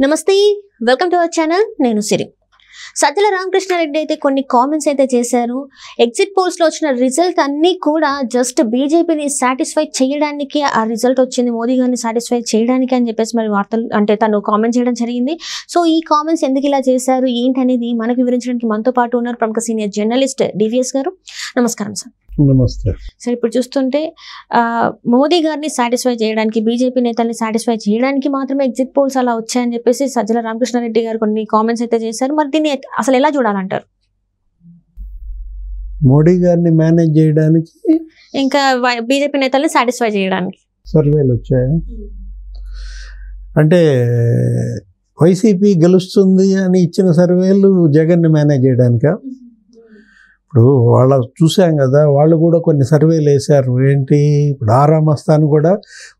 నమస్తే, welcome to our channel. నేను సిరి. సజ్జల రామకృష్ణారెడ్డి అయితే కొన్ని కామెంట్స్ అయితే చేశారు. ఎగ్జిట్ పోల్స్ లో వచ్చిన రిజల్ట్ అన్ని కూడా జస్ట్ బీజేపీని సాటిస్ఫై చేయడానికి ఆ రిజల్ట్ వచ్చింది, మోదీ గారిని సాటిస్ఫై చేయడానికి అని చెప్పేసి మరి వార్తలు అంటే తను కామెంట్ చేయడం జరిగింది. సో ఈ కామెంట్స్ ఎందుకు ఇలా చేశారు ఏంటనేది మనకు వివరించడానికి మనతో పాటు ఉన్నారు ప్రముఖ సీనియర్ జర్నలిస్ట్ డివిఎస్ గారు. నమస్కారం సార్. నమస్తే సార్. ఇప్పుడు చూస్తుంటే మోదీ గారిని సాటిస్ఫై చేయడానికి, బీజేపీ నేతల్ని సాటిస్ఫై చేయడానికి మాత్రమే ఎగ్జిట్ పోల్స్ అలా వచ్చాయని చెప్పేసి సజ్జల రామకృష్ణారెడ్డి గారు కొన్ని కామెంట్స్ అయితే చేశారు. మరి దీన్ని అసలు ఎలా చూడాలంటారు? మోడీ గారిని మేనేజ్ చేయడానికి ఇంకా బీజేపీ నేతల్ని సాటిస్ఫై చేయడానికి సర్వేలు వచ్చాయా? అంటే వైసీపీ గెలుస్తుంది అని ఇచ్చిన సర్వేలు జగన్ని మేనేజ్ చేయడానికా? ఇప్పుడు వాళ్ళ చూసాం కదా, వాళ్ళు కూడా కొన్ని సర్వేలు వేశారు. ఏంటి, ఇప్పుడు ఆరామస్థాన్ కూడా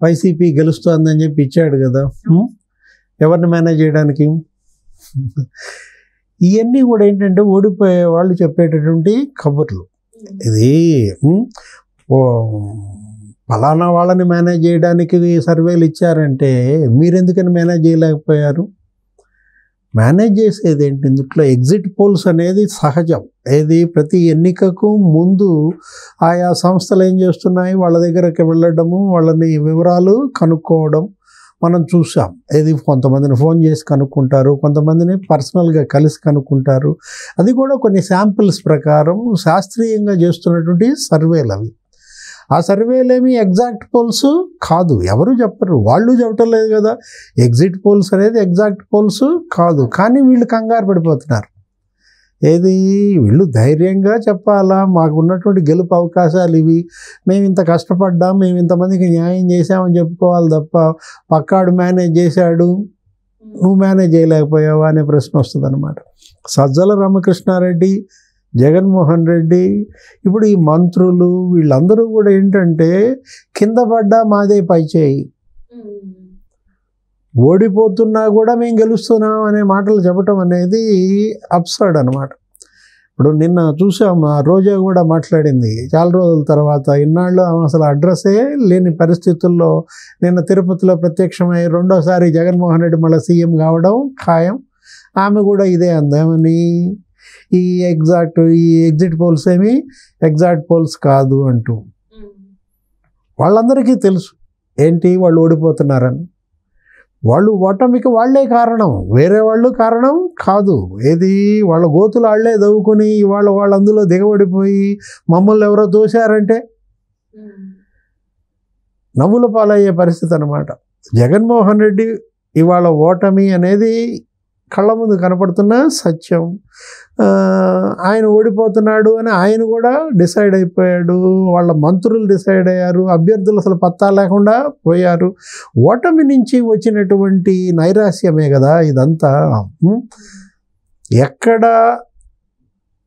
వైసీపీ గెలుస్తుందని చెప్పి ఇచ్చాడు కదా, ఎవరిని మేనేజ్ చేయడానికి? ఇవన్నీ కూడా ఏంటంటే ఓడిపోయే వాళ్ళు చెప్పేటటువంటి కబుర్లు. ఇది ఫలానా వాళ్ళని మేనేజ్ చేయడానికి సర్వేలు ఇచ్చారంటే మీరెందుకని మేనేజ్ చేయలేకపోయారు? మేనేజ్ చేసేది ఏంటి ఇందులో? ఎగ్జిట్ పోల్స్ అనేది సహజం. ఏది, ప్రతి ఎన్నికకు ముందు ఆయా సంస్థలు ఏం చేస్తున్నాయి, వాళ్ళ దగ్గరికి వెళ్ళడము, వాళ్ళని వివరాలు కనుక్కోవడం మనం చూసాం. ఏది, కొంతమందిని ఫోన్ చేసి కనుక్కుంటారు, కొంతమందిని పర్సనల్గా కలిసి కనుక్కుంటారు. అది కూడా కొన్ని శాంపిల్స్ ప్రకారం శాస్త్రీయంగా చేస్తున్నటువంటి సర్వేలు అవి. ఆ సర్వేలేమి ఎగ్జాక్ట్ పోల్స్ కాదు, ఎవరు చెప్పరు, వాళ్ళు చెప్పటం లేదు కదా. ఎగ్జిట్ పోల్స్ అనేది ఎగ్జాక్ట్ పోల్స్ కాదు, కానీ వీళ్ళు కంగారు పడిపోతున్నారు. ఏది, వీళ్ళు ధైర్యంగా చెప్పాలా, మాకు ఉన్నటువంటి గెలుపు అవకాశాలు ఇవి, మేము ఇంత కష్టపడ్డాం, మేము ఇంతమందికి న్యాయం చేసామని చెప్పుకోవాలి తప్ప పక్కాడు మేనేజ్ చేశాడు, నువ్వు మేనేజ్ చేయలేకపోయావా అనే ప్రశ్న వస్తుంది అనమాట. సజ్జల రామకృష్ణారెడ్డి, జగన్మోహన్ రెడ్డి, ఇప్పుడు ఈ మంత్రులు వీళ్ళందరూ కూడా ఏంటంటే కింద పడ్డా మాదే పై చేయి, ఓడిపోతున్నా కూడా మేము గెలుస్తున్నాం అనే మాటలు చెప్పటం అనేది అబ్సర్డ్ అనమాట. ఇప్పుడు నిన్న చూసాం, రోజా కూడా మాట్లాడింది చాలా రోజుల తర్వాత. ఇన్నాళ్ళు అసలు అడ్రస్సే లేని పరిస్థితుల్లో నిన్న తిరుపతిలో ప్రత్యక్షమై రెండోసారి జగన్మోహన్ రెడ్డి మళ్ళీ సీఎం కావడం ఖాయం. ఆమె కూడా ఇదే అందామని, ఈ ఎగ్జిట్ పోల్స్ ఏమి ఎగ్జాక్ట్ పోల్స్ కాదు అంటూ. వాళ్ళందరికీ తెలుసు ఏంటి, వాళ్ళు ఓడిపోతున్నారని. వాళ్ళు ఓటమికి వాళ్లే కారణం, వేరే వాళ్ళు కారణం కాదు. ఏది, వాళ్ళ గోతులు వాళ్లే దవ్వుకొని వాళ్ళు అందులో దిగబడిపోయి మమ్మల్ని ఎవరో దోశారంటే నవ్వుల పాలయ్యే పరిస్థితి అనమాట. జగన్మోహన్ రెడ్డి ఇవాళ ఓటమి అనేది కళ్ళ ముందు కనపడుతున్న సత్యం. ఆయన ఓడిపోతున్నాడు అని ఆయన కూడా డిసైడ్ అయిపోయాడు, వాళ్ళ మంత్రులు డిసైడ్ అయ్యారు, అభ్యర్థులు అసలు పత్తా లేకుండా పోయారు. ఓటమి నుంచి వచ్చినటువంటి నైరాశ్యమే కదా ఇదంతా. ఎక్కడ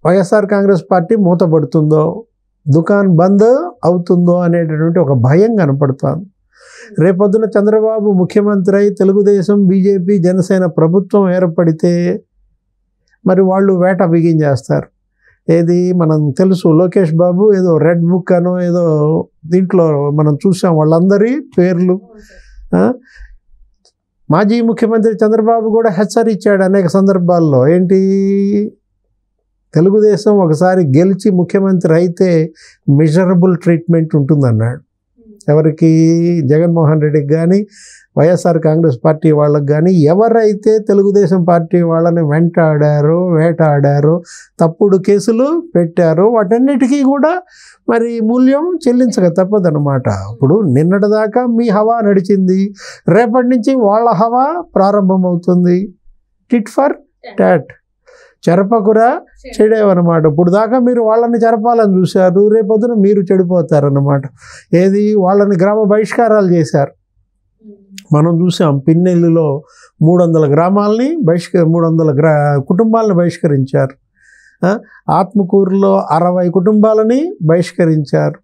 వైఎస్ఆర్ కాంగ్రెస్ పార్టీ మూతపడుతుందో, దుకాన్ బంద్ అవుతుందో అనేటటువంటి ఒక భయం కనపడుతుంది. రేపొద్దున చంద్రబాబు ముఖ్యమంత్రి అయి తెలుగుదేశం, బీజేపీ, జనసేన ప్రభుత్వం ఏర్పడితే మరి వాళ్ళు వేట బిగించేస్తారు. ఏది, మనం తెలుసు, లోకేష్ బాబు ఏదో రెడ్ బుక్ అనో ఏదో దీంట్లో మనం చూసాం వాళ్ళందరి పేర్లు. మాజీ ముఖ్యమంత్రి చంద్రబాబు కూడా హెచ్చరించాడు అనేక సందర్భాల్లో. ఏంటి, తెలుగుదేశం ఒకసారి గెలిచి ముఖ్యమంత్రి అయితే మిజరబుల్ ట్రీట్మెంట్ ఉంటుందన్నాడు. ఎవరికి, జగన్మోహన్ రెడ్డికి కానీ వైఎస్ఆర్ కాంగ్రెస్ పార్టీ వాళ్ళకి కానీ, ఎవరైతే తెలుగుదేశం పార్టీ వాళ్ళని వేటాడారో, తప్పుడు కేసులు పెట్టారో వాటన్నిటికీ కూడా మరి మూల్యం చెల్లించక తప్పదనమాట. ఇప్పుడు నిన్నటిదాకా మీ హవా నడిచింది, రేపటి నుంచి వాళ్ళ హవా ప్రారంభమవుతుంది. టిట్ ఫర్ టాట్, చెరపకురా చెడేవన్నమాట. ఇప్పుడు దాకా మీరు వాళ్ళని చెరపాలని చూశారు, రేపొద్దున మీరు చెడిపోతారన్నమాట. ఏది, వాళ్ళని గ్రామ బహిష్కారాలు చేశారు. మనం చూసాం, పిన్నెల్లిలో 300 గ్రామాలని 300 కుటుంబాలను బహిష్కరించారు. ఆత్మకూరులో 60 కుటుంబాలని బహిష్కరించారు.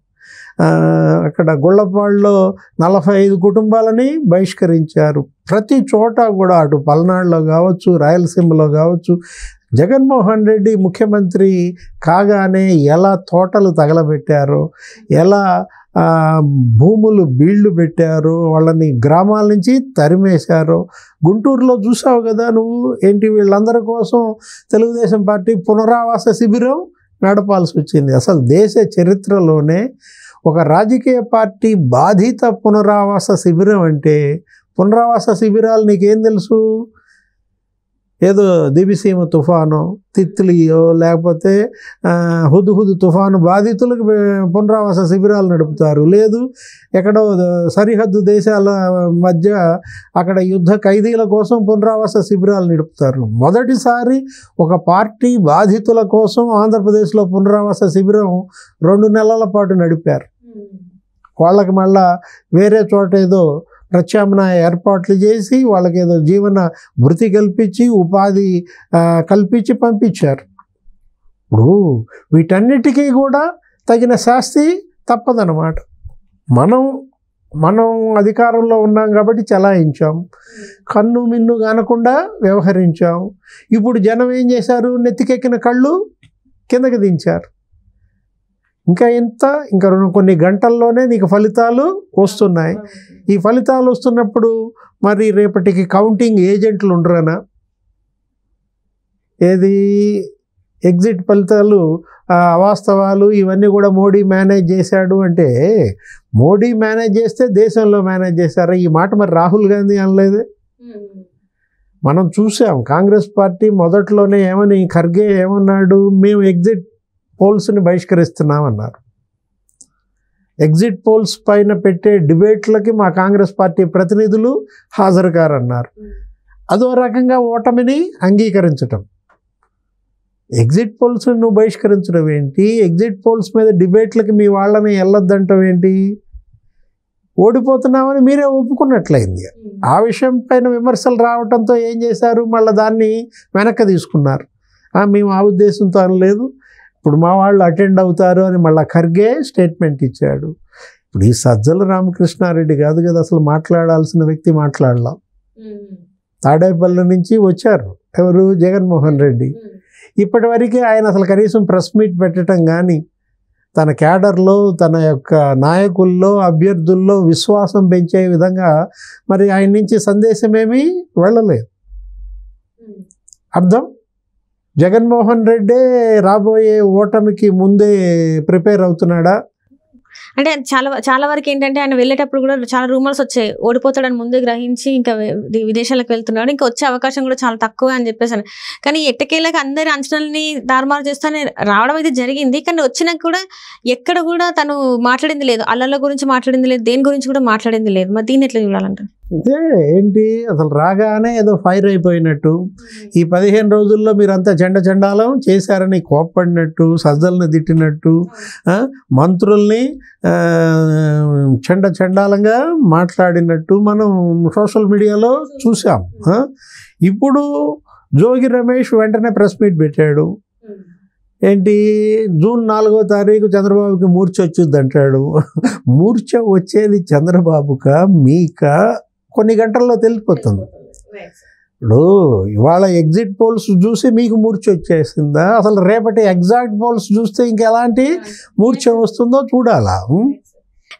అక్కడ గుళ్ళపాడులో 45 కుటుంబాలని బహిష్కరించారు. ప్రతి చోట కూడా, అటు పల్నాడులో కావచ్చు, రాయలసీమలో కావచ్చు, జగన్మోహన్ రెడ్డి ముఖ్యమంత్రి కాగానే ఎలా తోటలు తగలబెట్టారో, ఎలా భూములు బీళ్లు పెట్టారు, వాళ్ళని గ్రామాల నుంచి తరిమేశారు. గుంటూరులో చూసావు కదా నువ్వు, ఏంటి వీళ్ళందరి కోసం తెలుగుదేశం పార్టీ పునరావాస శిబిరం నడపాల్సి వచ్చింది. అసలు దేశ చరిత్రలోనే ఒక రాజకీయ పార్టీ బాధిత పునరావాస శిబిరం అంటే, పునరావాస శిబిరాలు నీకేం తెలుసు? ఏదో దివిసీమ తుఫాను, తిత్లియో లేకపోతే హుదుహుదు తుఫాను బాధితులకు పునరావాస శిబిరాలు నడుపుతారు. లేదు ఎక్కడో సరిహద్దు దేశాల మధ్య అక్కడ యుద్ధ ఖైదీల కోసం పునరావాస శిబిరాలు నడుపుతారు. మొదటిసారి ఒక పార్టీ బాధితుల కోసం ఆంధ్రప్రదేశ్లో పునరావాస శిబిరం 2 నెలల పాటు నడిపారు. వాళ్ళకి మళ్ళా వేరే చోట ఏదో ప్రత్యామ్నాయ ఏర్పాట్లు చేసి వాళ్ళకి ఏదో జీవన వృత్తి కల్పించి ఉపాధి కల్పించి పంపించారు. ఇప్పుడు వీటన్నిటికీ కూడా తగిన శాస్తి తప్పదన్నమాట. మనం అధికారంలో ఉన్నాం కాబట్టి చలాయించాం, కన్ను మిన్ను కానకుండా వ్యవహరించాం. ఇప్పుడు జనం ఏం చేశారు? నెత్తికెక్కిన కళ్ళు కిందకి దించారు. ఇంకా కొన్ని గంటల్లోనే నీకు ఫలితాలు వస్తున్నాయి. ఈ ఫలితాలు వస్తున్నప్పుడు మరి రేపటికి కౌంటింగ్ ఏజెంట్లు ఉండరానా? ఏది ఎగ్జిట్ ఫలితాలు అవాస్తవాలు ఇవన్నీ కూడా మోడీ మేనేజ్ చేశాడు అంటే, మోడీ మేనేజ్ చేస్తే దేశంలో మేనేజ్ చేశారా? ఈ మాట మరి రాహుల్ గాంధీ అనలేదే. మనం చూసాం కాంగ్రెస్ పార్టీ మొదట్లోనే ఏమని, ఖర్గే ఏమన్నాడు? మేము ఎగ్జిట్ పోల్స్ని బహిష్కరిస్తున్నామన్నారు. ఎగ్జిట్ పోల్స్ పైన పెట్టే డిబేట్లకి మా కాంగ్రెస్ పార్టీ ప్రతినిధులు హాజరు కారన్నారు. అదో రకంగా ఓటమిని అంగీకరించటం. ఎగ్జిట్ పోల్స్ నువ్వు బహిష్కరించడం ఏంటి? ఎగ్జిట్ పోల్స్ మీద డిబేట్లకి మీ వాళ్ళని వెళ్ళొద్దంటావు ఏంటి? ఓడిపోతున్నామని మీరే ఒప్పుకున్నట్లయింది. ఆ విషయం పైన విమర్శలు రావడంతో ఏం చేశారు? మళ్ళీ దాన్ని వెనక్కి తీసుకున్నారు. మేము ఆ ఉద్దేశంతో అనలేదు, ఇప్పుడు మా వాళ్ళు అటెండ్ అవుతారు అని మళ్ళీ ఖర్గే స్టేట్మెంట్ ఇచ్చాడు. ఇప్పుడు ఈ సజ్జల రామకృష్ణారెడ్డి కాదు కదా అసలు మాట్లాడాల్సిన వ్యక్తి, మాట్లాడలాం. తాడేపల్లి నుంచి వచ్చారు ఎవరు? జగన్మోహన్ రెడ్డి. ఇప్పటి వరకే ఆయన అసలు కనీసం ప్రెస్ మీట్ పెట్టడం కానీ, తన క్యాడర్లో తన యొక్క నాయకుల్లో అభ్యర్థుల్లో విశ్వాసం పెంచే విధంగా మరి ఆయన నుంచి సందేశం ఏమీ వెళ్ళలేదు. అర్థం, జగన్మోహన్ రెడ్డి రాబోయే ఓటమికి ముందే ప్రిపేర్ అవుతున్నాడా? అంటే చాలా వరకు ఏంటంటే ఆయన వెళ్ళేటప్పుడు కూడా చాలా రూమర్స్ వచ్చాయి, ఓడిపోతాడని ముందే గ్రహించి ఇంకా విదేశాలకు వెళ్తున్నాడు, ఇంకా వచ్చే అవకాశం కూడా చాలా తక్కువ అని చెప్పేసాను. కానీ ఎట్టకేళ్ళకి అందరి అంచనాలని దారుమారు చేస్తానే రావడం అయితే జరిగింది. కానీ వచ్చినాక కూడా ఎక్కడ కూడా తను మాట్లాడింది లేదు, అల్లల గురించి మాట్లాడింది లేదు, దేని గురించి కూడా మాట్లాడింది లేదు. మరి దీన్ని ఎట్లా చూడాలంటారు? ఇదే ఏంటి అసలు రాగానే ఏదో ఫైర్ అయిపోయినట్టు, ఈ 15 రోజుల్లో మీరంతా చండాలం చేశారని కోప్పడినట్టు, సజ్జల్ని తిట్టినట్టు, మంత్రుల్ని చండాలంగా మాట్లాడినట్టు మనం సోషల్ మీడియాలో చూసాం. ఇప్పుడు జోగి రమేష్ వెంటనే ప్రెస్ మీట్ పెట్టాడు. ఏంటి, జూన్ 4వ తారీఖు చంద్రబాబుకి మూర్ఛ వచ్చింది అంటాడు. మూర్ఛ వచ్చేది చంద్రబాబుకా మీకా కొన్ని గంటల్లో తెలిసిపోతుంది. ఇప్పుడు ఇవాళ ఎగ్జిట్ పోల్స్ చూసి మీకు మూర్ఛ వచ్చేసిందా? అసలు రేపటి ఎగ్జాక్ట్ పోల్స్ చూస్తే ఇంకెలాంటి మూర్ఛ వస్తుందో చూడాలా.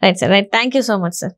Right sir, right. Thank you so much sir.